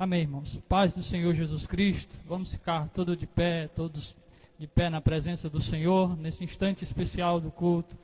Amém, irmãos. Paz do Senhor Jesus Cristo. Vamos ficar todos de pé na presença do Senhor, nesse instante especial do culto,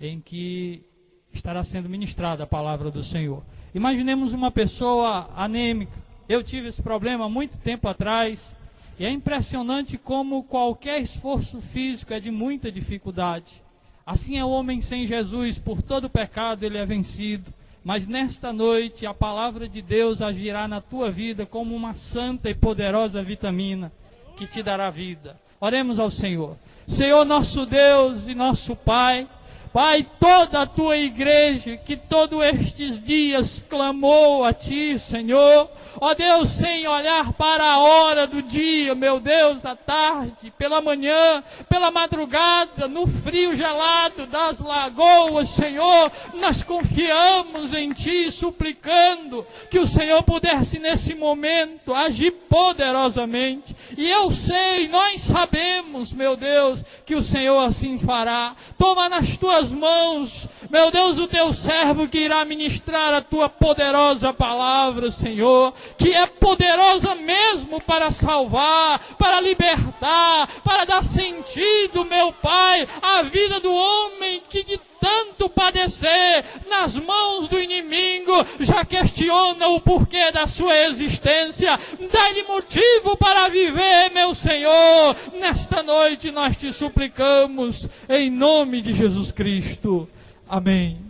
em que estará sendo ministrada a palavra do Senhor. Imaginemos uma pessoa anêmica. Eu tive esse problema há muito tempo atrás, e é impressionante como qualquer esforço físico é de muita dificuldade. Assim é o homem sem Jesus, por todo pecado ele é vencido. Mas nesta noite a palavra de Deus agirá na tua vida como uma santa e poderosa vitamina que te dará vida. Oremos ao Senhor. Senhor nosso Deus e nosso Pai, Pai, toda a tua igreja que todos estes dias clamou a ti, Senhor, ó Deus, sem olhar para a hora do dia, meu Deus, à tarde, pela manhã, pela madrugada, no frio gelado das lagoas, Senhor, nós confiamos em ti, suplicando que o Senhor pudesse nesse momento agir poderosamente, e eu sei, nós sabemos, meu Deus, que o Senhor assim fará. Toma nas tuas mãos, meu Deus, o teu servo que irá ministrar a tua poderosa palavra, Senhor, que é poderosa mesmo para salvar, para libertar, para dar sentido, meu Pai, à vida do homem que de tanto padecer nas mãos do inimigo já questiona o porquê da sua existência. Dá-lhe motivo para viver, meu Senhor. Nesta noite nós te suplicamos em nome de Jesus Cristo. Amém.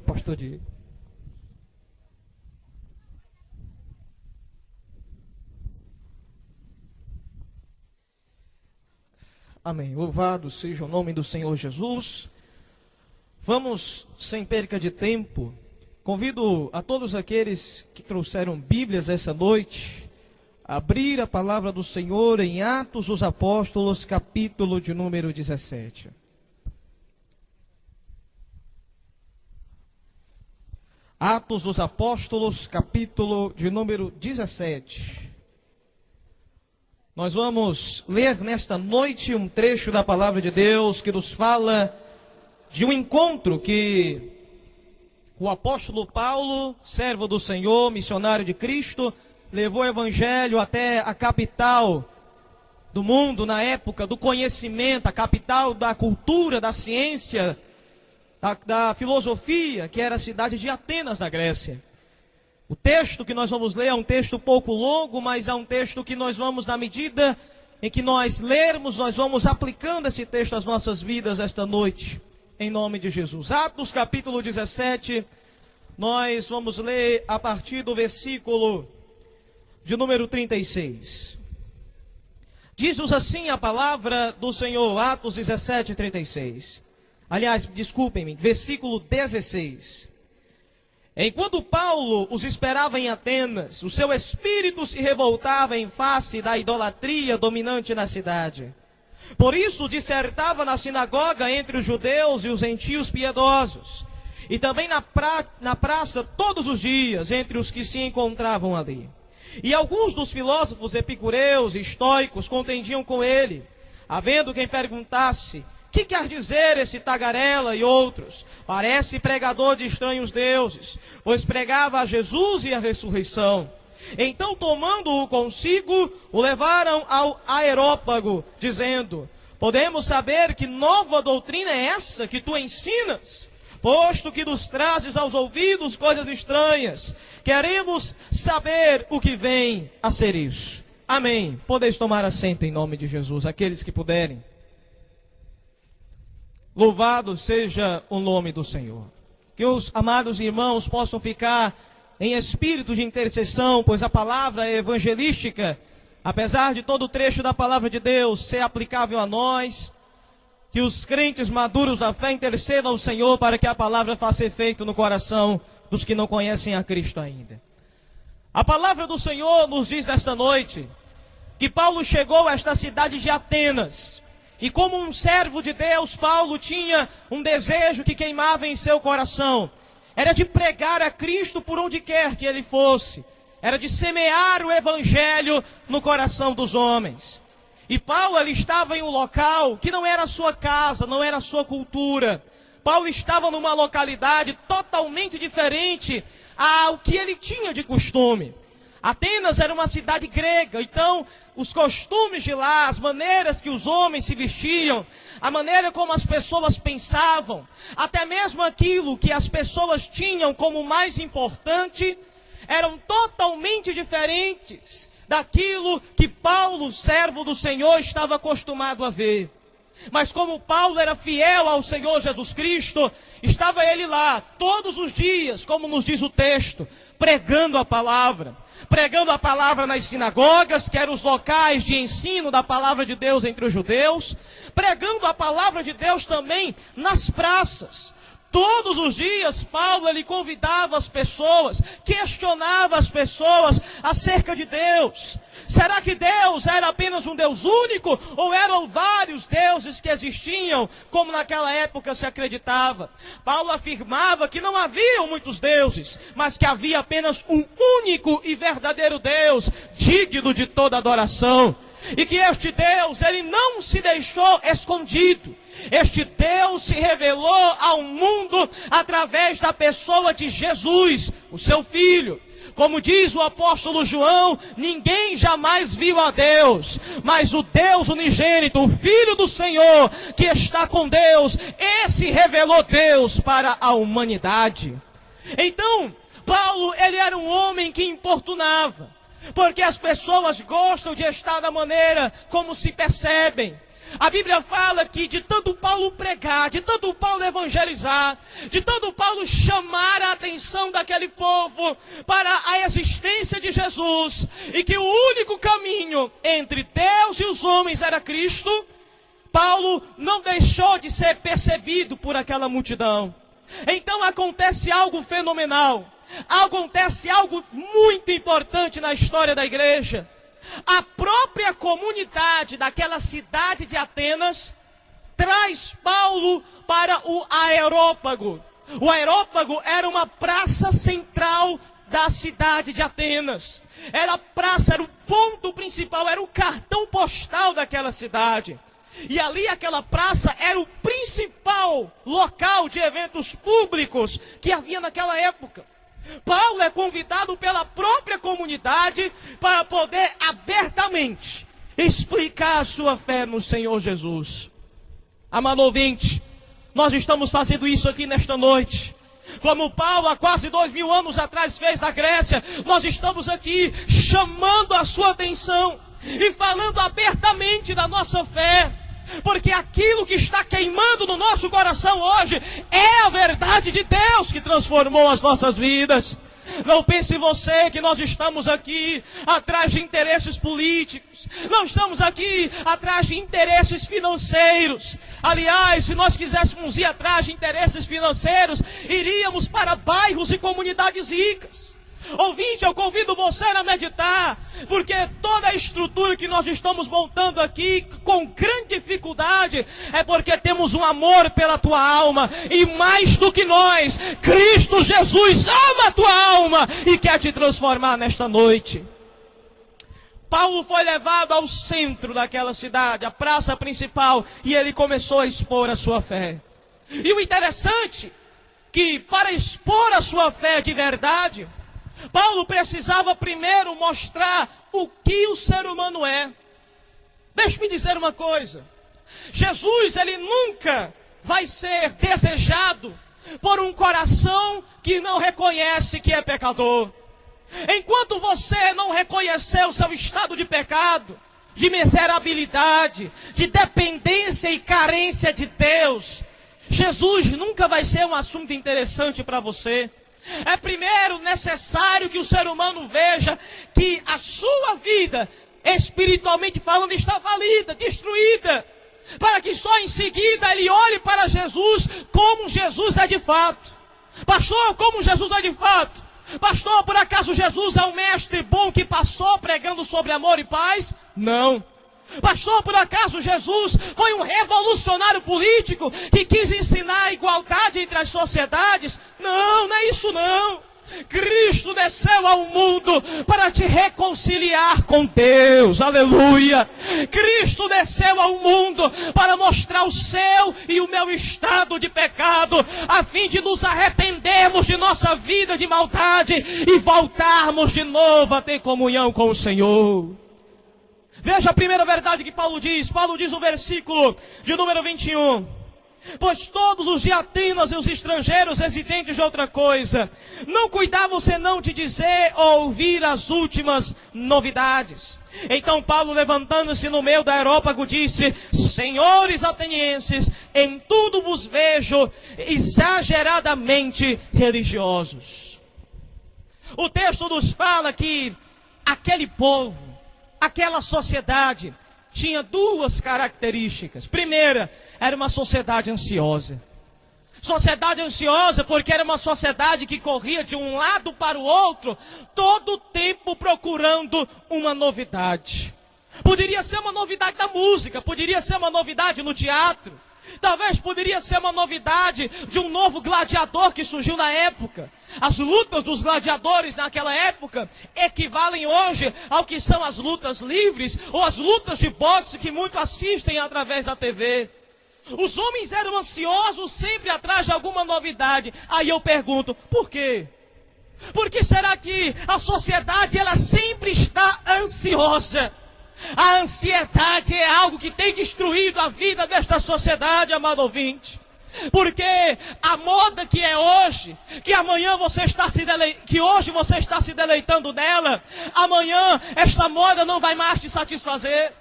Pastor Diego. Amém. Louvado seja o nome do Senhor Jesus. Vamos, sem perca de tempo, convido a todos aqueles que trouxeram Bíblias essa noite, a abrir a palavra do Senhor em Atos dos Apóstolos, capítulo de número 17. Atos dos Apóstolos, capítulo de número 17. Nós vamos ler nesta noite um trecho da palavra de Deus que nos fala de um encontro que o apóstolo Paulo, servo do Senhor, missionário de Cristo, levou o evangelho até a capital do mundo na época do conhecimento, a capital da cultura, da ciência, da filosofia, que era a cidade de Atenas, na Grécia. O texto que nós vamos ler é um texto pouco longo, mas é um texto que nós vamos, na medida em que nós lermos, nós vamos aplicando esse texto às nossas vidas esta noite, em nome de Jesus. Atos capítulo 17, nós vamos ler a partir do versículo de número 36. Diz-nos assim a palavra do Senhor, Atos 17, 36. Aliás, desculpem-me, versículo 16. Enquanto Paulo os esperava em Atenas, o seu espírito se revoltava em face da idolatria dominante na cidade. Por isso dissertava na sinagoga entre os judeus e os gentios piedosos, e também na praça todos os dias entre os que se encontravam ali. E alguns dos filósofos epicureus e estoicos contendiam com ele, havendo quem perguntasse: que quer dizer esse tagarela? E outros: parece pregador de estranhos deuses, pois pregava a Jesus e a ressurreição. Então, tomando-o consigo, o levaram ao Areópago, dizendo: podemos saber que nova doutrina é essa que tu ensinas? Posto que nos trazes aos ouvidos coisas estranhas, queremos saber o que vem a ser isso. Amém. Podeis tomar assento em nome de Jesus, aqueles que puderem. Louvado seja o nome do Senhor. Que os amados irmãos possam ficar em espírito de intercessão, pois a palavra é evangelística, apesar de todo o trecho da palavra de Deus ser aplicável a nós, que os crentes maduros da fé intercedam ao Senhor para que a palavra faça efeito no coração dos que não conhecem a Cristo ainda. A palavra do Senhor nos diz esta noite que Paulo chegou a esta cidade de Atenas, e como um servo de Deus, Paulo tinha um desejo que queimava em seu coração. Era de pregar a Cristo por onde quer que ele fosse. Era de semear o evangelho no coração dos homens. E Paulo, ele estava em um local que não era a sua casa, não era a sua cultura. Paulo estava numa localidade totalmente diferente ao que ele tinha de costume. Atenas era uma cidade grega, então os costumes de lá, as maneiras que os homens se vestiam, a maneira como as pessoas pensavam, até mesmo aquilo que as pessoas tinham como mais importante, eram totalmente diferentes daquilo que Paulo, servo do Senhor, estava acostumado a ver. Mas como Paulo era fiel ao Senhor Jesus Cristo, estava ele lá todos os dias, como nos diz o texto, pregando a palavra nas sinagogas, que eram os locais de ensino da palavra de Deus entre os judeus, pregando a palavra de Deus também nas praças. Todos os dias, Paulo, ele convidava as pessoas, questionava as pessoas acerca de Deus. Será que Deus era apenas um Deus único? Ou eram vários deuses que existiam, como naquela época se acreditava? Paulo afirmava que não haviam muitos deuses, mas que havia apenas um único e verdadeiro Deus, digno de toda adoração. E que este Deus, ele não se deixou escondido. Este Deus se revelou ao mundo através da pessoa de Jesus, o seu Filho. Como diz o apóstolo João, ninguém jamais viu a Deus, mas o Deus unigênito, o Filho do Senhor, que está com Deus, esse revelou Deus para a humanidade. Então, Paulo, ele era um homem que importunava, porque as pessoas gostam de estar da maneira como se percebem. A Bíblia fala que de tanto Paulo pregar, de tanto Paulo evangelizar, de tanto Paulo chamar a atenção daquele povo para a existência de Jesus, e que o único caminho entre Deus e os homens era Cristo, Paulo não deixou de ser percebido por aquela multidão. Então acontece algo fenomenal, acontece algo muito importante na história da igreja. A própria comunidade daquela cidade de Atenas traz Paulo para o Areópago. O Areópago era uma praça central da cidade de Atenas. Era a praça, era o ponto principal, era o cartão postal daquela cidade. E ali aquela praça era o principal local de eventos públicos que havia naquela época. Paulo é convidado pela própria comunidade para poder abertamente explicar a sua fé no Senhor Jesus. Amado ouvinte, nós estamos fazendo isso aqui nesta noite. Como Paulo há quase 2000 anos atrás fez na Grécia, nós estamos aqui chamando a sua atenção e falando abertamente da nossa fé. Porque aquilo que está queimando no nosso coração hoje é a verdade de Deus que transformou as nossas vidas. Não pense você que nós estamos aqui atrás de interesses políticos. Não estamos aqui atrás de interesses financeiros. Aliás, se nós quiséssemos ir atrás de interesses financeiros, iríamos para bairros e comunidades ricas. Ouvinte, eu convido você a meditar, porque toda a estrutura que nós estamos montando aqui com grande dificuldade é porque temos um amor pela tua alma, e mais do que nós, Cristo Jesus ama a tua alma e quer te transformar nesta noite. Paulo foi levado ao centro daquela cidade, a praça principal, e ele começou a expor a sua fé. E o interessante, que para expor a sua fé de verdade, Paulo precisava primeiro mostrar o que o ser humano é. Deixe-me dizer uma coisa. Jesus, ele nunca vai ser desejado por um coração que não reconhece que é pecador. Enquanto você não reconhecer o seu estado de pecado, de miserabilidade, de dependência e carência de Deus, Jesus nunca vai ser um assunto interessante para você. É primeiro necessário que o ser humano veja que a sua vida, espiritualmente falando, está falida, destruída, para que só em seguida ele olhe para Jesus como Jesus é de fato. Pastor, como Jesus é de fato? Pastor, por acaso Jesus é um mestre bom que passou pregando sobre amor e paz? Não. Pastor, por acaso Jesus foi um revolucionário político que quis ensinar a igualdade entre as sociedades? Não, não é isso não. Cristo desceu ao mundo para te reconciliar com Deus, aleluia. Cristo desceu ao mundo para mostrar o seu e o meu estado de pecado, a fim de nos arrependermos de nossa vida de maldade e voltarmos de novo a ter comunhão com o Senhor. Veja a primeira verdade que Paulo diz no versículo de número 21. Pois todos os de Atenas e os estrangeiros residentes de outra coisa não cuidavam senão de dizer ou ouvir as últimas novidades. Então Paulo, levantando-se no meio do aerópago, disse: senhores atenienses, em tudo vos vejo exageradamente religiosos. O texto nos fala que aquele povo, aquela sociedade, tinha duas características. Primeira, era uma sociedade ansiosa. Sociedade ansiosa porque era uma sociedade que corria de um lado para o outro, todo o tempo procurando uma novidade. Poderia ser uma novidade da música, poderia ser uma novidade no teatro, talvez poderia ser uma novidade de um novo gladiador que surgiu na época. As lutas dos gladiadores naquela época equivalem hoje ao que são as lutas livres ou as lutas de boxe que muitos assistem através da TV. Os homens eram ansiosos sempre atrás de alguma novidade. Aí eu pergunto, por quê? Por que será que a sociedade ela sempre está ansiosa? A ansiedade é algo que tem destruído a vida desta sociedade, amado ouvinte. Porque a moda que é hoje, que amanhã você está que hoje você está se deleitando nela, amanhã esta moda não vai mais te satisfazer.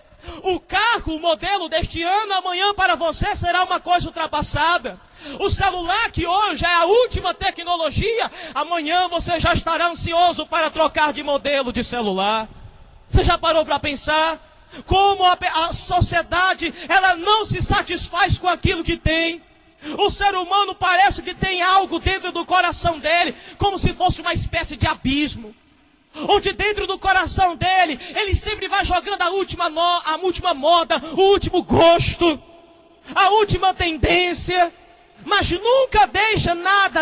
O carro, o modelo deste ano, amanhã para você será uma coisa ultrapassada. O celular, que hoje é a última tecnologia, amanhã você já estará ansioso para trocar de modelo de celular. Você já parou para pensar como a sociedade, ela não se satisfaz com aquilo que tem? O ser humano parece que tem algo dentro do coração dele, como se fosse uma espécie de abismo, onde dentro do coração dele, ele sempre vai jogando a última moda, o último gosto, a última tendência, mas nunca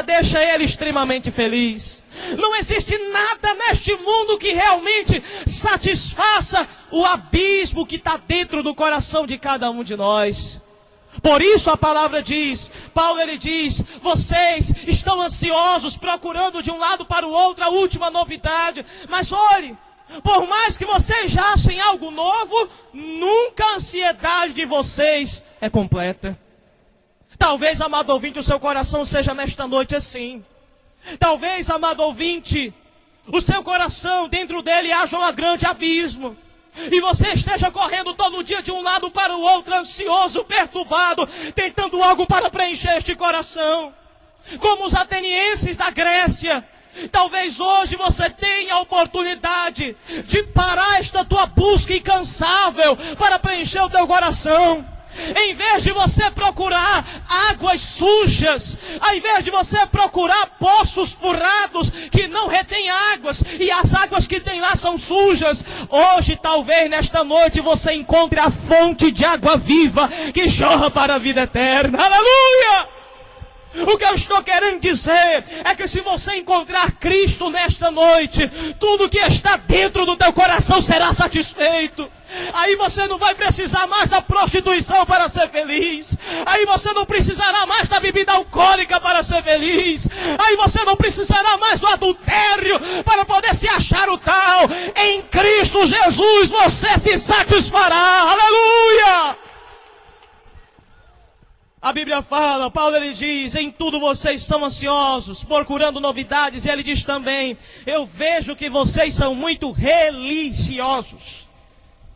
deixa ele extremamente feliz. Não existe nada neste mundo que realmente satisfaça o abismo que está dentro do coração de cada um de nós. Por isso a palavra diz, Paulo ele diz, vocês estão ansiosos, procurando de um lado para o outro a última novidade. Mas olhe, por mais que vocês já achem algo novo, nunca a ansiedade de vocês é completa. Talvez, amado ouvinte, o seu coração seja nesta noite assim. Talvez, amado ouvinte, o seu coração, dentro dele haja um grande abismo. E você esteja correndo todo dia de um lado para o outro, ansioso, perturbado, tentando algo para preencher este coração. Como os atenienses da Grécia. Talvez hoje você tenha a oportunidade de parar esta tua busca incansável para preencher o teu coração. Em vez de você procurar águas sujas, ao invés de você procurar poços furados que não retêm águas, e as águas que tem lá são sujas, hoje talvez nesta noite você encontre a fonte de água viva que jorra para a vida eterna. Aleluia! O que eu estou querendo dizer é que se você encontrar Cristo nesta noite, tudo que está dentro do teu coração será satisfeito. Aí você não vai precisar mais da prostituição para ser feliz. Aí você não precisará mais da bebida alcoólica para ser feliz. Aí você não precisará mais do adultério para poder se achar o tal. Em Cristo Jesus você se satisfará. Aleluia! A Bíblia fala, Paulo ele diz, em tudo vocês são ansiosos, procurando novidades. E ele diz também, eu vejo que vocês são muito religiosos.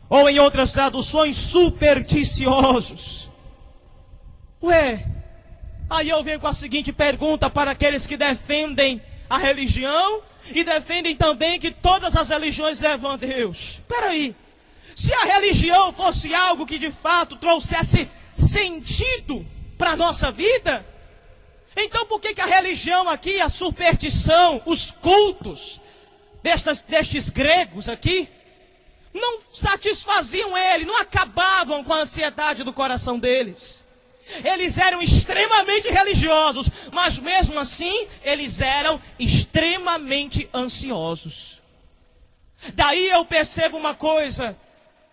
Ou em outras traduções, supersticiosos. Aí eu venho com a seguinte pergunta para aqueles que defendem a religião e defendem também que todas as religiões levam a Deus. Espera aí, se a religião fosse algo que de fato trouxesse sentido para a nossa vida, então por que a religião aqui, a superstição, os cultos destes gregos aqui, não satisfaziam ele, não acabavam com a ansiedade do coração deles? Eles eram extremamente religiosos, mas mesmo assim, eles eram extremamente ansiosos. Daí eu percebo uma coisa: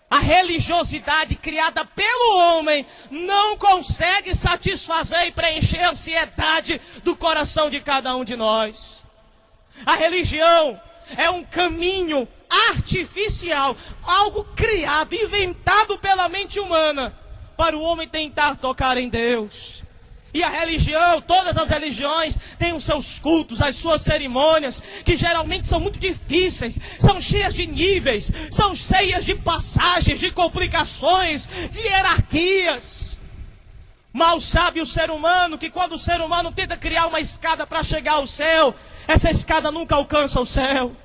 a religiosidade criada pelo homem não consegue satisfazer e preencher a ansiedade do coração de cada um de nós. A religião é um caminho artificial, algo criado, inventado pela mente humana, para o homem tentar tocar em Deus. E a religião, todas as religiões, têm os seus cultos, as suas cerimônias, que geralmente são muito difíceis, são cheias de níveis, são cheias de passagens, de complicações, de hierarquias. Mal sabe o ser humano que quando o ser humano tenta criar uma escada para chegar ao céu, essa escada nunca alcança o céu.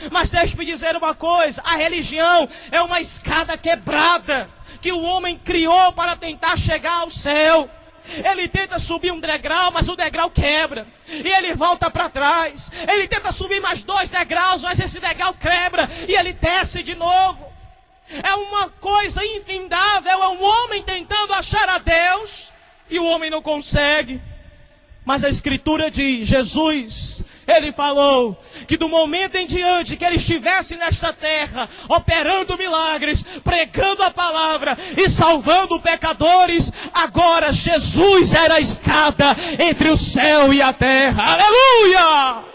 Mas deixe-me dizer uma coisa: a religião é uma escada quebrada, que o homem criou para tentar chegar ao céu. Ele tenta subir um degrau, mas o degrau quebra, e ele volta para trás. Ele tenta subir mais 2 degraus, mas esse degrau quebra, e ele desce de novo. É uma coisa infindável, é um homem tentando achar a Deus, e o homem não consegue. Mas a Escritura diz, Jesus, Ele falou que do momento em diante que Ele estivesse nesta terra, operando milagres, pregando a palavra e salvando pecadores, agora Jesus era a escada entre o céu e a terra. Aleluia!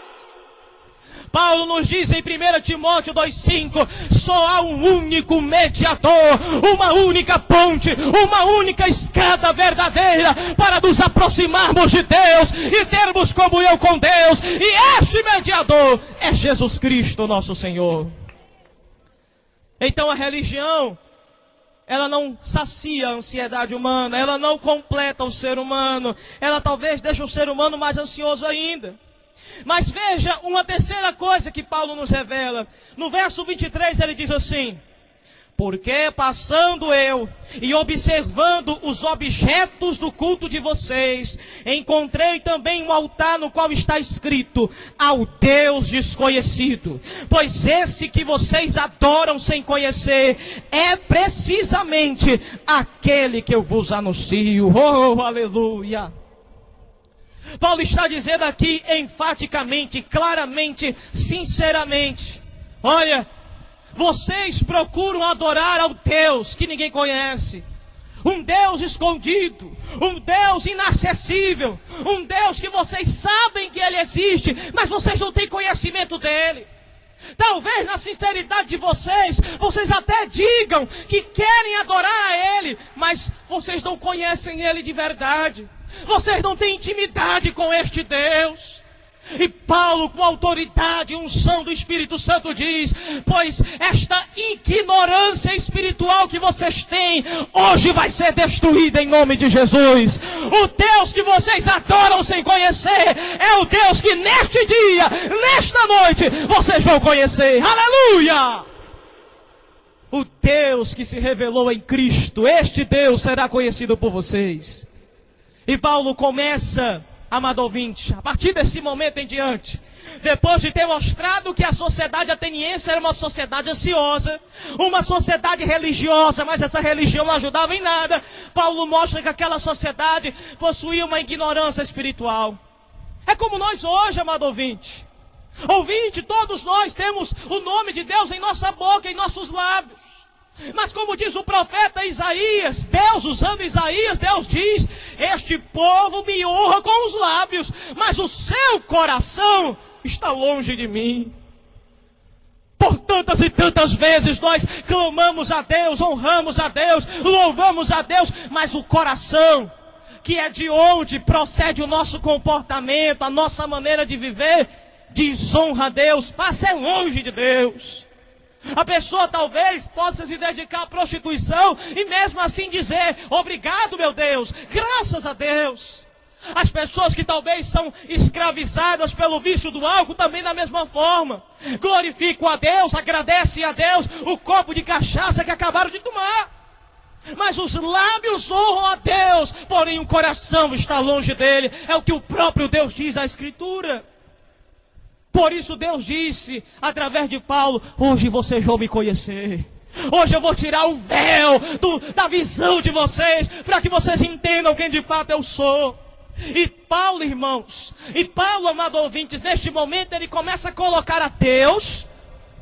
Paulo nos diz em 1 Timóteo 2,5, só há um único mediador, uma única ponte, uma única escada verdadeira para nos aproximarmos de Deus e termos comunhão com Deus. E este mediador é Jesus Cristo, nosso Senhor. Então a religião, ela não sacia a ansiedade humana, ela não completa o ser humano, ela talvez deixe o ser humano mais ansioso ainda. Mas veja uma terceira coisa que Paulo nos revela. No verso 23 ele diz assim: porque passando eu e observando os objetos do culto de vocês, encontrei também um altar no qual está escrito: ao Deus desconhecido. Pois esse que vocês adoram sem conhecer é precisamente aquele que eu vos anuncio. Oh, aleluia! Paulo está dizendo aqui enfaticamente, claramente, sinceramente: olha, vocês procuram adorar ao Deus que ninguém conhece, um Deus escondido, um Deus inacessível, um Deus que vocês sabem que Ele existe, mas vocês não têm conhecimento dEle. Talvez na sinceridade de vocês, vocês até digam que querem adorar a Ele, mas vocês não conhecem Ele de verdade. Vocês não têm intimidade com este Deus. E Paulo, com autoridade e unção do Espírito Santo, diz: pois esta ignorância espiritual que vocês têm, hoje vai ser destruída em nome de Jesus. O Deus que vocês adoram sem conhecer, é o Deus que neste dia, nesta noite, vocês vão conhecer. Aleluia! O Deus que se revelou em Cristo, este Deus será conhecido por vocês. E Paulo começa, amado ouvinte, a partir desse momento em diante, depois de ter mostrado que a sociedade ateniense era uma sociedade ansiosa, uma sociedade religiosa, mas essa religião não ajudava em nada, Paulo mostra que aquela sociedade possuía uma ignorância espiritual. É como nós hoje, amado ouvinte. Ouvinte, todos nós temos o nome de Deus em nossa boca, em nossos lábios. Mas como diz o profeta Isaías, Deus usando Isaías, Deus diz: este povo me honra com os lábios, mas o seu coração está longe de mim. Por tantas e tantas vezes nós clamamos a Deus, honramos a Deus, louvamos a Deus, mas o coração, que é de onde procede o nosso comportamento, a nossa maneira de viver, desonra a Deus, passa longe de Deus. A pessoa talvez possa se dedicar à prostituição e mesmo assim dizer: obrigado, meu Deus, graças a Deus. As pessoas que talvez são escravizadas pelo vício do álcool também da mesma forma. Glorificam a Deus, agradecem a Deus o copo de cachaça que acabaram de tomar. Mas os lábios honram a Deus, porém o coração está longe dele. É o que o próprio Deus diz na Escritura. Por isso Deus disse, através de Paulo: hoje vocês vão me conhecer. Hoje eu vou tirar o véu da visão de vocês, para que vocês entendam quem de fato eu sou. E Paulo, irmãos, amado ouvintes, neste momento ele começa a colocar a Deus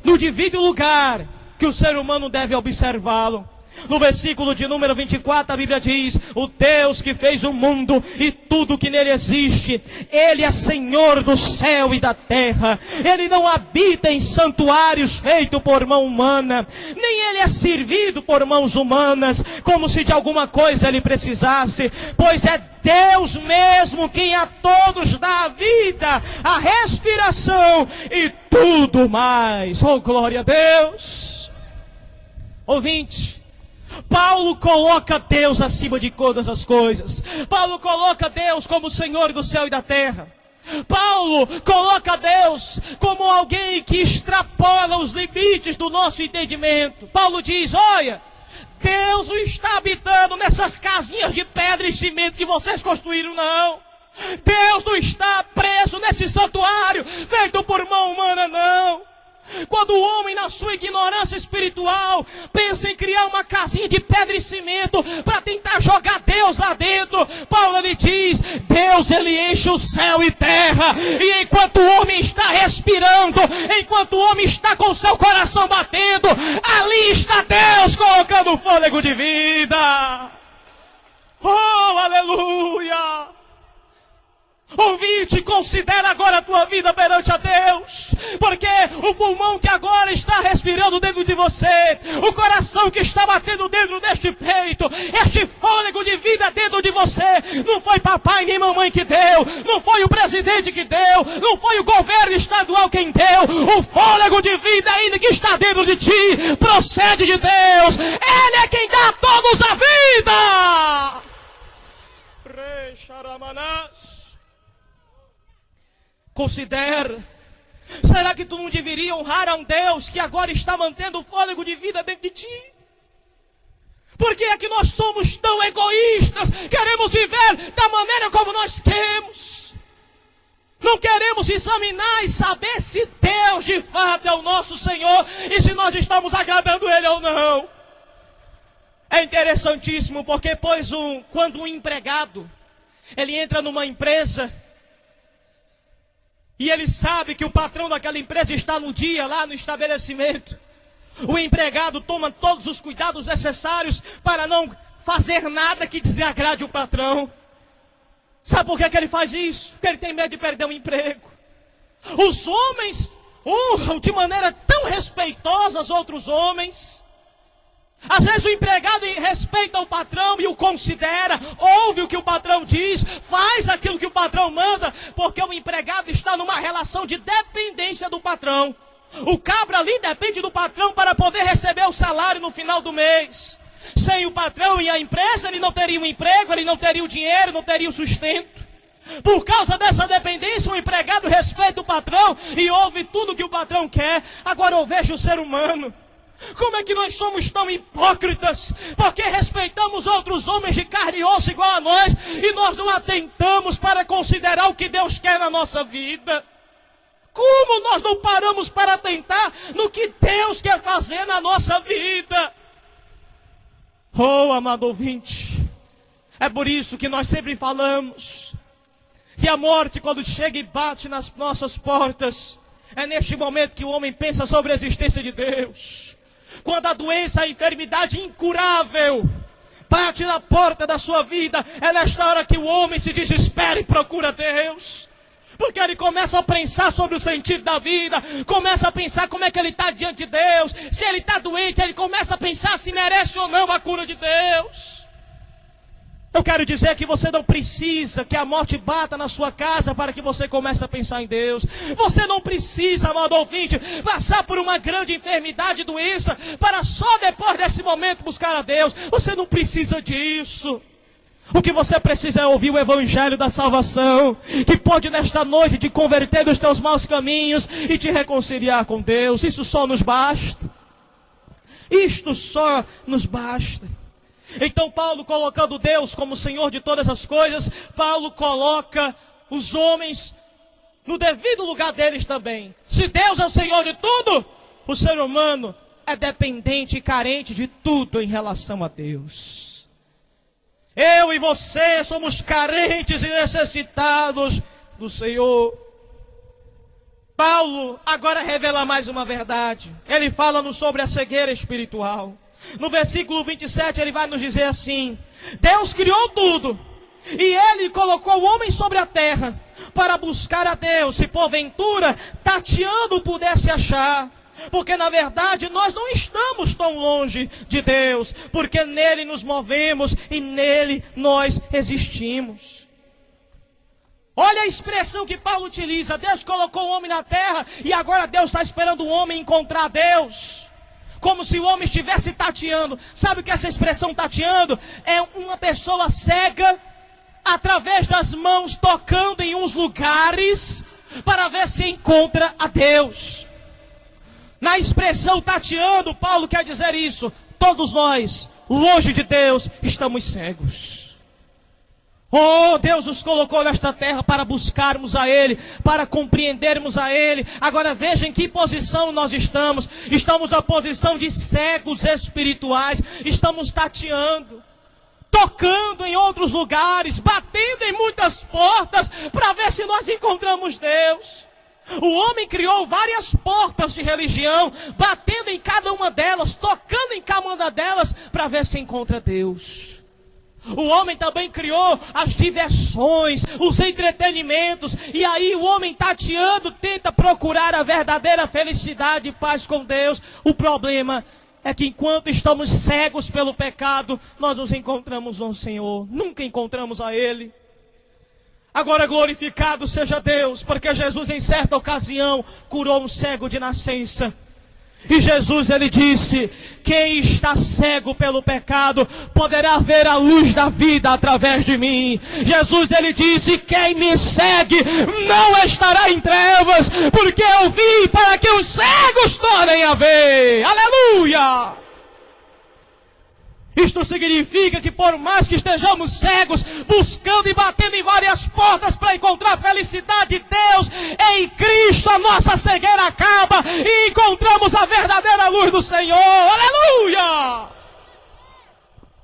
no devido lugar que o ser humano deve observá-lo. No versículo de número 24, a Bíblia diz: o Deus que fez o mundo e tudo que nele existe, Ele é Senhor do céu e da terra. Ele não habita em santuários feitos por mão humana, nem Ele é servido por mãos humanas, como se de alguma coisa Ele precisasse, pois é Deus mesmo quem a todos dá a vida, a respiração e tudo mais. Oh, glória a Deus! Ouvinte, Paulo coloca Deus acima de todas as coisas. Paulo coloca Deus como Senhor do céu e da terra. Paulo coloca Deus como alguém que extrapola os limites do nosso entendimento. Paulo diz: olha, Deus não está habitando nessas casinhas de pedra e cimento que vocês construíram, não. Deus não está preso nesse santuário feito por mão humana, não. Quando o homem, na sua ignorância espiritual, pensa em criar uma casinha de pedra e cimento para tentar jogar Deus lá dentro, Paulo ele diz: Deus ele enche o céu e terra, e enquanto o homem está respirando, enquanto o homem está com o seu coração batendo, ali está Deus colocando o fôlego de vida. Oh, aleluia! Ouvinte, considera agora a tua vida perante a Deus, porque o pulmão que agora está respirando dentro de você, o coração que está batendo dentro deste peito, este fôlego de vida dentro de você, não foi papai nem mamãe que deu, não foi o presidente que deu, não foi o governo estadual quem deu. O fôlego de vida ainda que está dentro de ti procede de Deus. Ele é quem dá a todos a vida. Rei Xaramanás, considera, será que tu não deveria honrar a um Deus que agora está mantendo o fôlego de vida dentro de ti? Por que é que nós somos tão egoístas? Queremos viver da maneira como nós queremos. Não queremos examinar e saber se Deus de fato é o nosso Senhor e se nós estamos agradando Ele ou não. É interessantíssimo porque quando um empregado ele entra numa empresa e ele sabe que o patrão daquela empresa está no dia lá no estabelecimento, o empregado toma todos os cuidados necessários para não fazer nada que desagrade o patrão. Sabe por que ele faz isso? Porque ele tem medo de perder o emprego. Os homens honram de maneira tão respeitosa os outros homens. Às vezes o empregado respeita o patrão e o considera, ouve o que o patrão diz, faz aquilo que o patrão manda, porque o empregado está numa relação de dependência do patrão. O cabra ali depende do patrão para poder receber o salário no final do mês. Sem o patrão e a empresa, ele não teria um emprego, ele não teria o dinheiro, não teria o sustento. Por causa dessa dependência, o empregado respeita o patrão e ouve tudo que o patrão quer. Agora eu vejo o ser humano. Como é que nós somos tão hipócritas? Porque respeitamos outros homens de carne e osso igual a nós, e nós não atentamos para considerar o que Deus quer na nossa vida. Como nós não paramos para atentar no que Deus quer fazer na nossa vida? Oh, amado ouvinte, é por isso que nós sempre falamos que a morte, quando chega e bate nas nossas portas, é neste momento que o homem pensa sobre a existência de Deus. Quando a doença, a enfermidade incurável bate na porta da sua vida, é nesta hora que o homem se desespera e procura Deus. Porque ele começa a pensar sobre o sentido da vida, começa a pensar como é que ele está diante de Deus. Se ele está doente, ele começa a pensar se merece ou não a cura de Deus. Eu quero dizer que você não precisa que a morte bata na sua casa para que você comece a pensar em Deus. Você não precisa, amado ouvinte, passar por uma grande enfermidade, doença, para só depois desse momento buscar a Deus. Você não precisa disso. O que você precisa é ouvir o evangelho da salvação, que pode nesta noite te converter dos teus maus caminhos e te reconciliar com Deus. Isso só nos basta. Isto só nos basta. Então Paulo, colocando Deus como Senhor de todas as coisas, Paulo coloca os homens no devido lugar deles também. Se Deus é o Senhor de tudo, o ser humano é dependente e carente de tudo em relação a Deus. Eu e você somos carentes e necessitados do Senhor. Paulo agora revela mais uma verdade. Ele fala-nos sobre a cegueira espiritual. No versículo 27 ele vai nos dizer assim: Deus criou tudo, e Ele colocou o homem sobre a terra, para buscar a Deus, se porventura, tateando, pudesse achar. Porque na verdade nós não estamos tão longe de Deus, porque nele nos movemos e nele nós existimos. Olha a expressão que Paulo utiliza: Deus colocou o homem na terra e agora Deus está esperando o homem encontrar Deus. Como se o homem estivesse tateando. Sabe o que essa expressão tateando? É uma pessoa cega, através das mãos, tocando em uns lugares, para ver se encontra a Deus. Na expressão tateando, Paulo quer dizer isso: todos nós, longe de Deus, estamos cegos. Oh, Deus nos colocou nesta terra para buscarmos a Ele, para compreendermos a Ele. Agora veja em que posição nós estamos. Estamos na posição de cegos espirituais. Estamos tateando, tocando em outros lugares, batendo em muitas portas, para ver se nós encontramos Deus. O homem criou várias portas de religião, batendo em cada uma delas, tocando em cada uma delas, para ver se encontra Deus. O homem também criou as diversões, os entretenimentos, e aí o homem tateando tenta procurar a verdadeira felicidade e paz com Deus. O problema é que enquanto estamos cegos pelo pecado, nós nos encontramos no Senhor, nunca encontramos a Ele. Agora glorificado seja Deus, porque Jesus em certa ocasião curou um cego de nascença. E Jesus, ele disse: quem está cego pelo pecado poderá ver a luz da vida através de mim. Jesus, ele disse: quem me segue não estará em trevas, porque eu vim para que os cegos tornem a ver. Aleluia! Isto significa que por mais que estejamos cegos, buscando e batendo em várias portas para encontrar a felicidade de Deus, em Cristo a nossa cegueira acaba e encontramos a verdadeira luz do Senhor. Aleluia!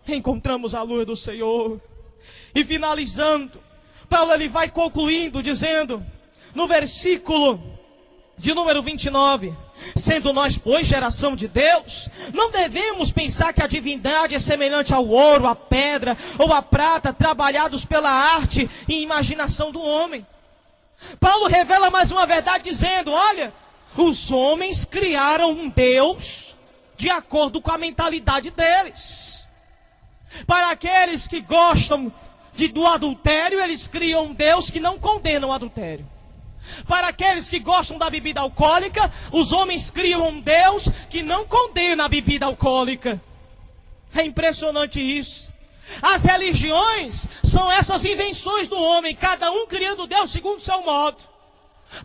Encontramos a luz do Senhor. E finalizando, Paulo ele vai concluindo dizendo, no versículo de número 29... sendo nós, pois, geração de Deus, não devemos pensar que a divindade é semelhante ao ouro, à pedra ou à prata, trabalhados pela arte e imaginação do homem. Paulo revela mais uma verdade dizendo: olha, os homens criaram um Deus de acordo com a mentalidade deles. Para aqueles que gostam do adultério, eles criam um Deus que não condena o adultério. Para aqueles que gostam da bebida alcoólica, os homens criam um Deus que não condena a bebida alcoólica. É impressionante isso. As religiões são essas invenções do homem, cada um criando Deus segundo o seu modo.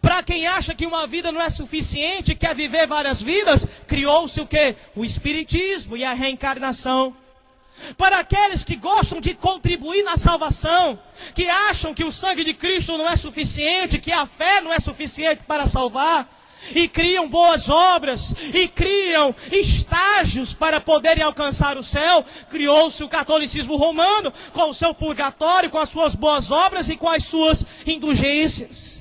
Para quem acha que uma vida não é suficiente, quer viver várias vidas, criou-se o quê? O espiritismo e a reencarnação. Para aqueles que gostam de contribuir na salvação, que acham que o sangue de Cristo não é suficiente, que a fé não é suficiente para salvar, e criam boas obras, e criam estágios para poderem alcançar o céu, criou-se o catolicismo romano, com o seu purgatório, com as suas boas obras e com as suas indulgências.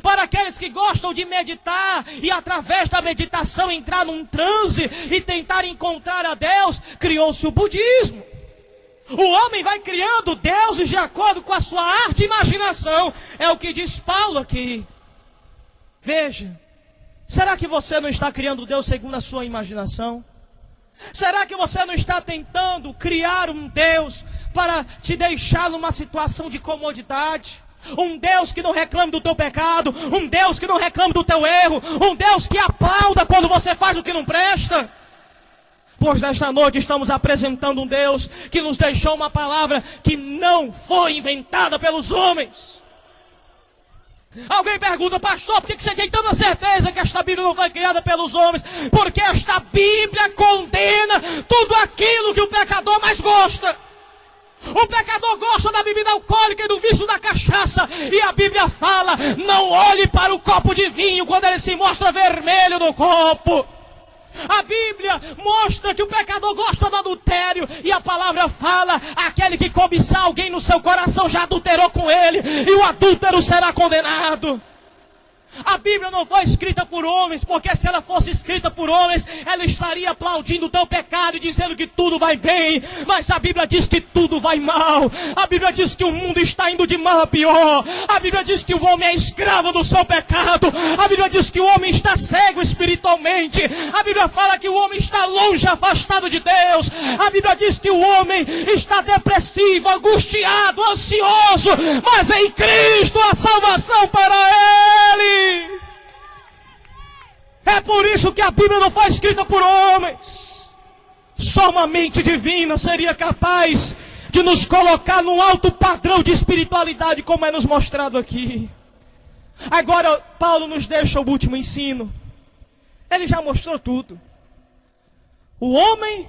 Para aqueles que gostam de meditar e através da meditação entrar num transe e tentar encontrar a Deus, criou-se o budismo. O homem vai criando deuses de acordo com a sua arte e imaginação. É o que diz Paulo aqui. Veja, será que você não está criando Deus segundo a sua imaginação? Será que você não está tentando criar um Deus para te deixar numa situação de comodidade? Um Deus que não reclame do teu pecado, um Deus que não reclame do teu erro, um Deus que aplauda quando você faz o que não presta. Pois nesta noite estamos apresentando um Deus que nos deixou uma palavra que não foi inventada pelos homens. Alguém pergunta: pastor, por que você tem tanta certeza que esta Bíblia não foi criada pelos homens? Porque esta Bíblia condena tudo aquilo que o pecador mais gosta. O pecador gosta da bebida alcoólica e do vício da cachaça. E a Bíblia fala: não olhe para o copo de vinho quando ele se mostra vermelho no copo. A Bíblia mostra que o pecador gosta do adultério. E a palavra fala, aquele que cobiçar alguém no seu coração já adulterou com ele. E o adúltero será condenado. A Bíblia não foi escrita por homens, porque se ela fosse escrita por homens, ela estaria aplaudindo o teu pecado e dizendo que tudo vai bem. Mas a Bíblia diz que tudo vai mal. A Bíblia diz que o mundo está indo de mal a pior. A Bíblia diz que o homem é escravo do seu pecado. A Bíblia diz que o homem está cego espiritualmente. A Bíblia fala que o homem está longe, afastado de Deus. A Bíblia diz que o homem está depressivo, angustiado, ansioso. Mas em Cristo há salvação para ele. É por isso que a Bíblia não foi escrita por homens. Só uma mente divina seria capaz de nos colocar num alto padrão de espiritualidade, como é nos mostrado aqui. Agora Paulo nos deixa o último ensino. Ele já mostrou tudo. O homem,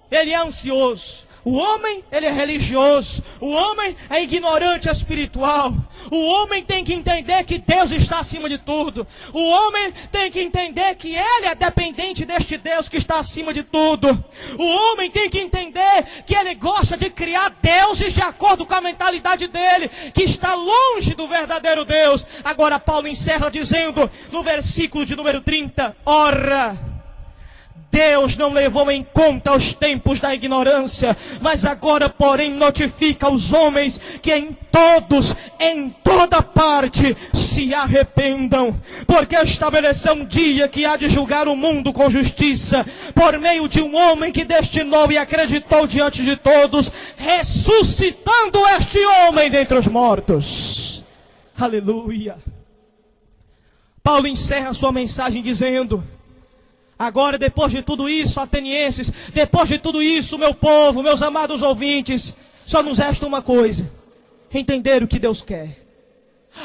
ele é ansioso. O homem, ele é religioso. O homem é ignorante espiritual. O homem tem que entender que Deus está acima de tudo. O homem tem que entender que ele é dependente deste Deus que está acima de tudo. O homem tem que entender que ele gosta de criar deuses de acordo com a mentalidade dele, que está longe do verdadeiro Deus. Agora Paulo encerra dizendo no versículo de número 30: ora, Deus não levou em conta os tempos da ignorância, mas agora, porém, notifica aos homens que em toda parte, se arrependam, porque estabeleceu um dia que há de julgar o mundo com justiça, por meio de um homem que destinou e acreditou diante de todos, ressuscitando este homem dentre os mortos. Aleluia! Paulo encerra sua mensagem dizendo: agora, depois de tudo isso, atenienses, depois de tudo isso, meu povo, meus amados ouvintes, só nos resta uma coisa: entender o que Deus quer.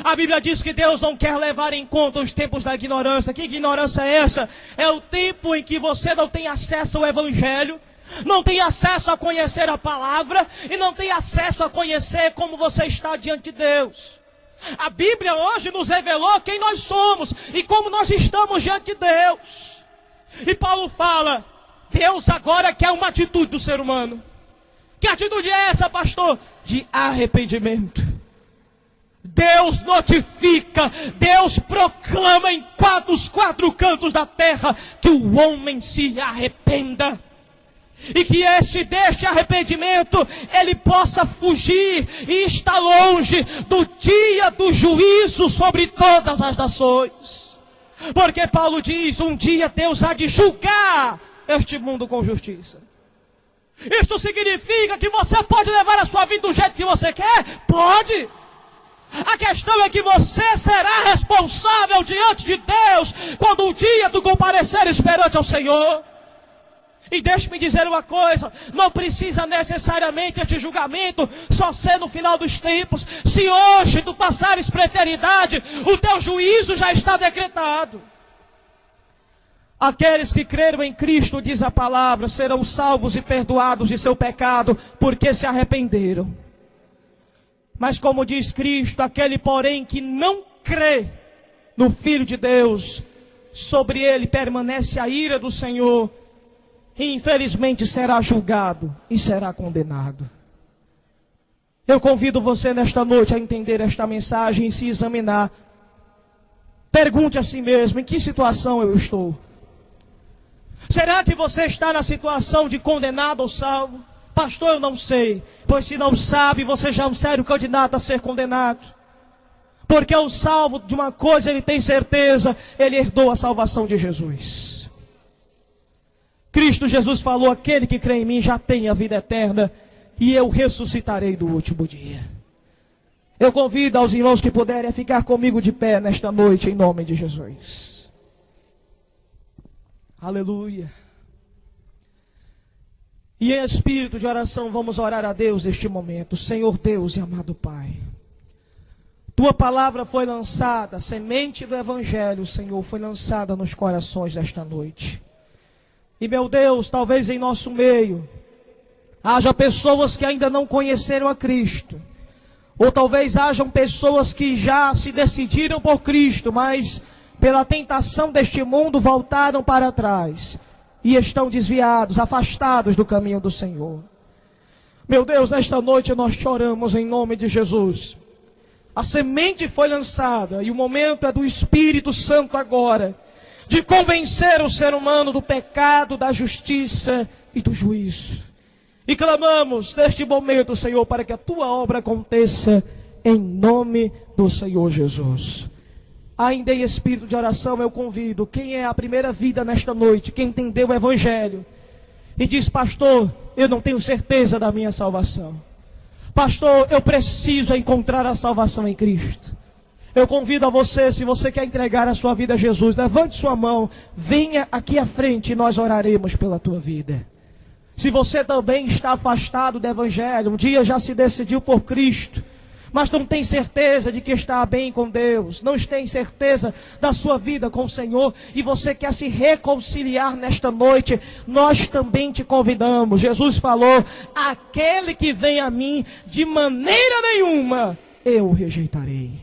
A Bíblia diz que Deus não quer levar em conta os tempos da ignorância. Que ignorância é essa? É o tempo em que você não tem acesso ao Evangelho, não tem acesso a conhecer a palavra e não tem acesso a conhecer como você está diante de Deus. A Bíblia hoje nos revelou quem nós somos e como nós estamos diante de Deus. E Paulo fala: Deus agora quer uma atitude do ser humano. Que atitude é essa, pastor? De arrependimento. Deus notifica, Deus proclama os quatro cantos da terra que o homem se arrependa. E que deste arrependimento ele possa fugir e estar longe do dia do juízo sobre todas as nações. Porque Paulo diz: um dia Deus há de julgar este mundo com justiça. Isto significa que você pode levar a sua vida do jeito que você quer? Pode. A questão é que você será responsável diante de Deus quando um dia tu compareceres perante ao Senhor. E deixe-me dizer uma coisa: não precisa necessariamente este julgamento só ser no final dos tempos. Se hoje tu passares para a eternidade, o teu juízo já está decretado. Aqueles que creram em Cristo, diz a palavra, serão salvos e perdoados de seu pecado, porque se arrependeram. Mas como diz Cristo, aquele porém que não crê no Filho de Deus, sobre ele permanece a ira do Senhor, e infelizmente será julgado e será condenado. Eu convido você nesta noite a entender esta mensagem e se examinar. Pergunte a si mesmo: em que situação eu estou? Será que você está na situação de condenado ou salvo? Pastor, eu não sei. Pois se não sabe, você já é um sério candidato a ser condenado. Porque o salvo, de uma coisa ele tem certeza: ele herdou a salvação de Jesus. Cristo Jesus falou: aquele que crê em mim já tem a vida eterna, e eu ressuscitarei do último dia. Eu convido aos irmãos que puderem a ficar comigo de pé nesta noite, em nome de Jesus. Aleluia. E em espírito de oração vamos orar a Deus neste momento. Senhor Deus e amado Pai, Tua palavra foi lançada, a semente do Evangelho, Senhor, foi lançada nos corações desta noite. E meu Deus, talvez em nosso meio haja pessoas que ainda não conheceram a Cristo, ou talvez hajam pessoas que já se decidiram por Cristo, mas pela tentação deste mundo, voltaram para trás e estão desviados, afastados do caminho do Senhor. Meu Deus, nesta noite nós choramos em nome de Jesus. A semente foi lançada e o momento é do Espírito Santo agora, de convencer o ser humano do pecado, da justiça e do juízo. E clamamos neste momento, Senhor, para que a tua obra aconteça em nome do Senhor Jesus. Ainda em espírito de oração eu convido quem é a primeira vida nesta noite, quem entendeu o Evangelho e diz: pastor, eu não tenho certeza da minha salvação. Pastor, eu preciso encontrar a salvação em Cristo. Eu convido a você, se você quer entregar a sua vida a Jesus, levante sua mão, venha aqui à frente e nós oraremos pela tua vida. Se você também está afastado do Evangelho, um dia já se decidiu por Cristo, mas não tem certeza de que está bem com Deus, não tem certeza da sua vida com o Senhor, e você quer se reconciliar nesta noite, nós também te convidamos. Jesus falou: aquele que vem a mim, de maneira nenhuma eu o rejeitarei.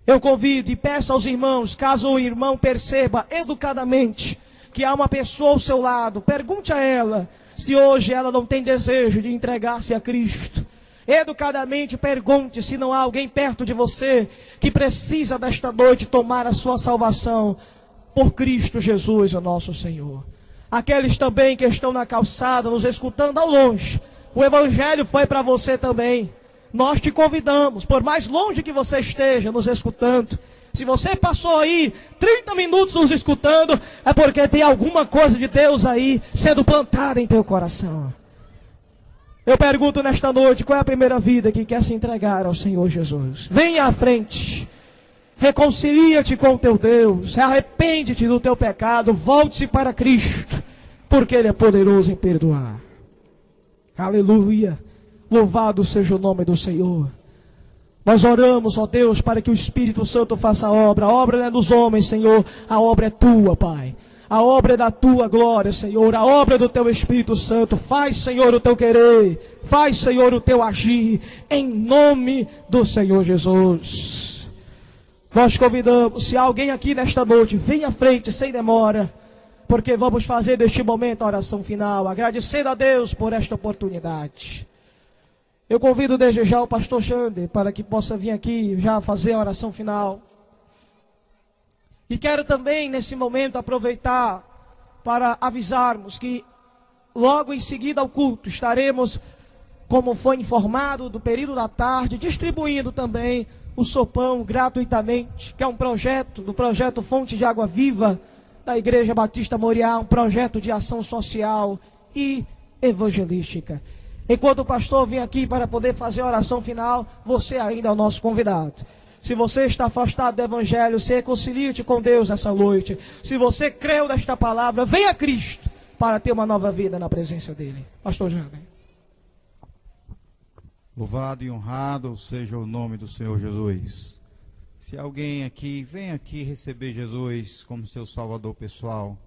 Eu convido e peço aos irmãos, caso o irmão perceba educadamente que há uma pessoa ao seu lado, pergunte a ela se hoje ela não tem desejo de entregar-se a Cristo. Educadamente pergunte se não há alguém perto de você que precisa desta noite tomar a sua salvação por Cristo Jesus, o nosso Senhor. Aqueles também que estão na calçada, nos escutando ao longe, o Evangelho foi para você também. Nós te convidamos, por mais longe que você esteja nos escutando, se você passou aí 30 minutos nos escutando, é porque tem alguma coisa de Deus aí sendo plantada em teu coração. Eu pergunto nesta noite, qual é a primeira vida que quer se entregar ao Senhor Jesus? Venha à frente, reconcilia-te com o teu Deus, arrepende-te do teu pecado, volte-se para Cristo, porque Ele é poderoso em perdoar. Aleluia, louvado seja o nome do Senhor. Nós oramos, ó Deus, para que o Espírito Santo faça a obra não é dos homens, Senhor, a obra é tua, Pai. A obra é da tua glória, Senhor, a obra do teu Espírito Santo. Faz, Senhor, o teu querer, faz, Senhor, o teu agir, em nome do Senhor Jesus. Nós convidamos, se há alguém aqui nesta noite, venha à frente, sem demora, porque vamos fazer deste momento a oração final, agradecendo a Deus por esta oportunidade. Eu convido desde já o pastor Xander para que possa vir aqui já fazer a oração final. E quero também nesse momento aproveitar para avisarmos que logo em seguida ao culto estaremos, como foi informado, do período da tarde, distribuindo também o sopão gratuitamente, que é um projeto, do projeto Fonte de Água Viva da Igreja Batista Moriá, um projeto de ação social e evangelística. Enquanto o pastor vem aqui para poder fazer a oração final, você ainda é o nosso convidado. Se você está afastado do Evangelho, se reconcilie-te com Deus essa noite. Se você creu nesta palavra, venha a Cristo para ter uma nova vida na presença dEle. Pastor Jander. Louvado e honrado seja o nome do Senhor Jesus. Se alguém aqui, vem aqui receber Jesus como seu Salvador pessoal.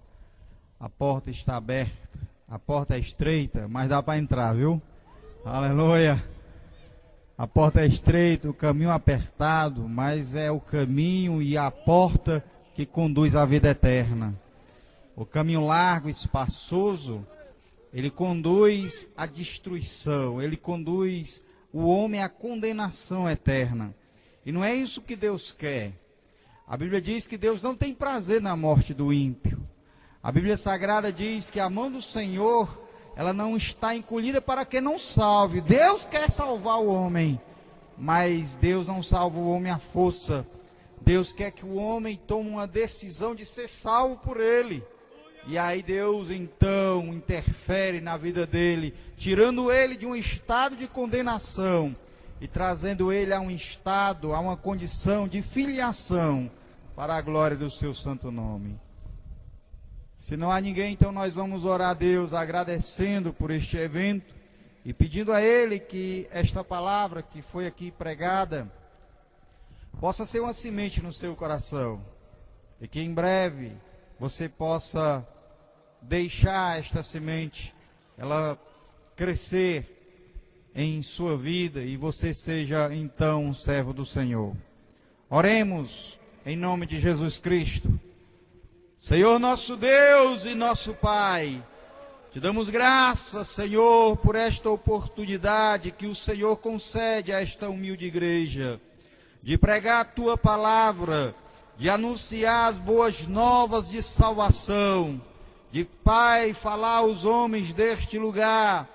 A porta está aberta. A porta é estreita, mas dá para entrar, viu? Aleluia! A porta é estreita, o caminho apertado, mas é o caminho e a porta que conduz à vida eterna. O caminho largo, espaçoso, ele conduz à destruição, ele conduz o homem à condenação eterna. E não é isso que Deus quer. A Bíblia diz que Deus não tem prazer na morte do ímpio. A Bíblia Sagrada diz que a mão do Senhor, ela não está encolhida para que não salve. Deus quer salvar o homem, mas Deus não salva o homem à força. Deus quer que o homem tome uma decisão de ser salvo por Ele. E aí Deus então interfere na vida dele, tirando ele de um estado de condenação e trazendo ele a um estado, a uma condição de filiação para a glória do seu santo nome. Se não há ninguém, então nós vamos orar a Deus agradecendo por este evento e pedindo a Ele que esta palavra que foi aqui pregada possa ser uma semente no seu coração e que em breve você possa deixar esta semente, ela crescer em sua vida e você seja então um servo do Senhor. Oremos em nome de Jesus Cristo. Senhor nosso Deus e nosso Pai, te damos graças, Senhor, por esta oportunidade que o Senhor concede a esta humilde igreja, de pregar a Tua palavra, de anunciar as boas novas de salvação, de, Pai, falar aos homens deste lugar,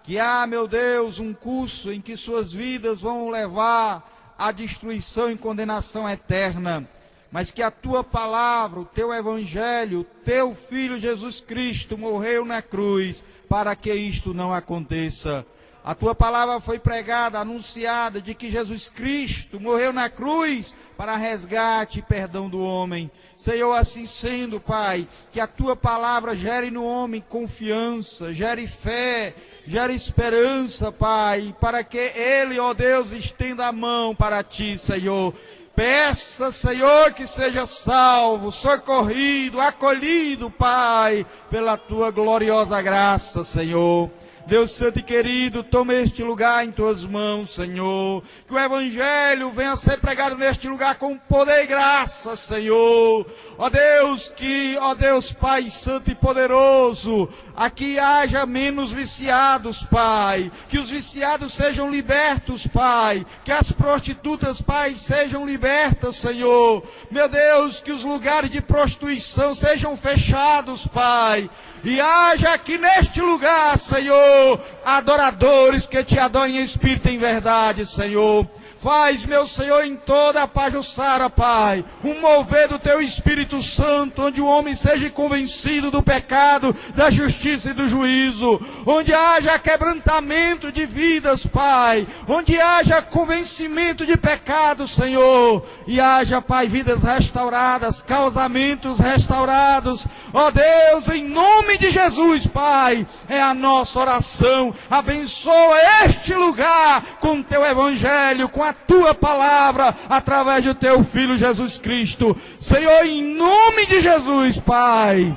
que há, meu Deus, um curso em que suas vidas vão levar à destruição e condenação eterna, mas que a Tua palavra, o Teu Evangelho, o Teu Filho Jesus Cristo morreu na cruz para que isto não aconteça. A Tua palavra foi pregada, anunciada, de que Jesus Cristo morreu na cruz para resgate e perdão do homem. Senhor, assim sendo, Pai, que a Tua palavra gere no homem confiança, gere fé, gere esperança, Pai, para que ele, ó Deus, estenda a mão para Ti, Senhor. Peça, Senhor, que seja salvo, socorrido, acolhido, Pai, pela Tua gloriosa graça, Senhor. Deus Santo e querido, toma este lugar em Tuas mãos, Senhor. Que o Evangelho venha a ser pregado neste lugar com poder e graça, Senhor. Ó Deus, ó Deus Pai Santo e poderoso, aqui haja menos viciados, Pai. Que os viciados sejam libertos, Pai. Que as prostitutas, Pai, sejam libertas, Senhor. Meu Deus, que os lugares de prostituição sejam fechados, Pai. E haja aqui neste lugar, Senhor, adoradores que Te adorem em espírito e em verdade, Senhor. Faz, meu Senhor, em toda a Pajuçara, Pai, um mover do Teu Espírito Santo, onde o homem seja convencido do pecado, da justiça e do juízo, onde haja quebrantamento de vidas, Pai, onde haja convencimento de pecado, Senhor, e haja, Pai, vidas restauradas, causamentos restaurados. Ó Deus, em nome de Jesus, Pai, é a nossa oração. Abençoa este lugar com Teu Evangelho, com a Tua palavra, através do Teu Filho Jesus Cristo. Senhor, em nome de Jesus, Pai,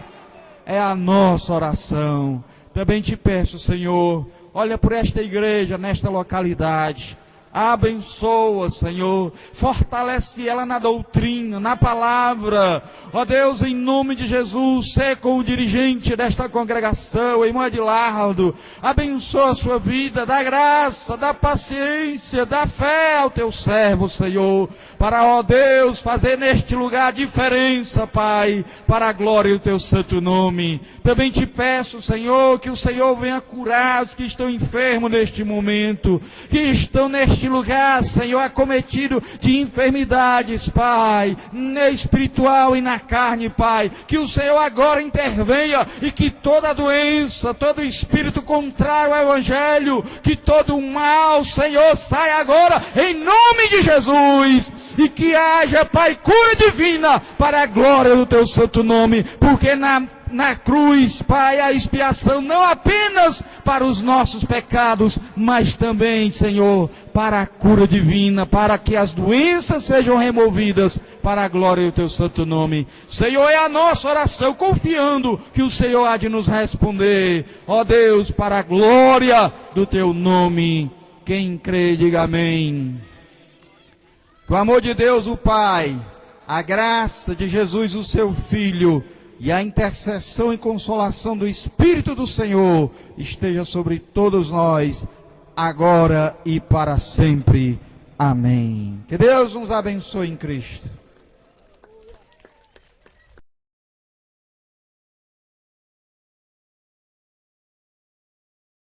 é a nossa oração. Também Te peço, Senhor, olha por esta igreja, nesta localidade. Abençoa, Senhor, fortalece ela na doutrina, na palavra. Ó Deus, em nome de Jesus, sê com o dirigente desta congregação, irmão Edilardo. Abençoa a sua vida, dá graça, dá paciência, dá fé ao Teu servo, Senhor, para, ó Deus, fazer neste lugar a diferença, Pai, para a glória do Teu santo nome. Também Te peço, Senhor, que o Senhor venha curar os que estão enfermos neste momento, que estão neste lugar, Senhor, acometido de enfermidades, Pai, na espiritual e na carne, Pai, que o Senhor agora intervenha e que toda doença, todo espírito contrário ao Evangelho, que todo o mal, Senhor, saia agora em nome de Jesus, e que haja, Pai, cura divina para a glória do Teu santo nome, porque na cruz, Pai, a expiação não apenas para os nossos pecados, mas também, Senhor, para a cura divina, para que as doenças sejam removidas, para a glória do Teu santo nome. Senhor, é a nossa oração, confiando que o Senhor há de nos responder. Ó Deus, para a glória do Teu nome. Quem crê, diga amém. Que o amor de Deus, o Pai, a graça de Jesus, o Seu Filho, e a intercessão e consolação do Espírito do Senhor esteja sobre todos nós, agora e para sempre. Amém. Que Deus nos abençoe em Cristo.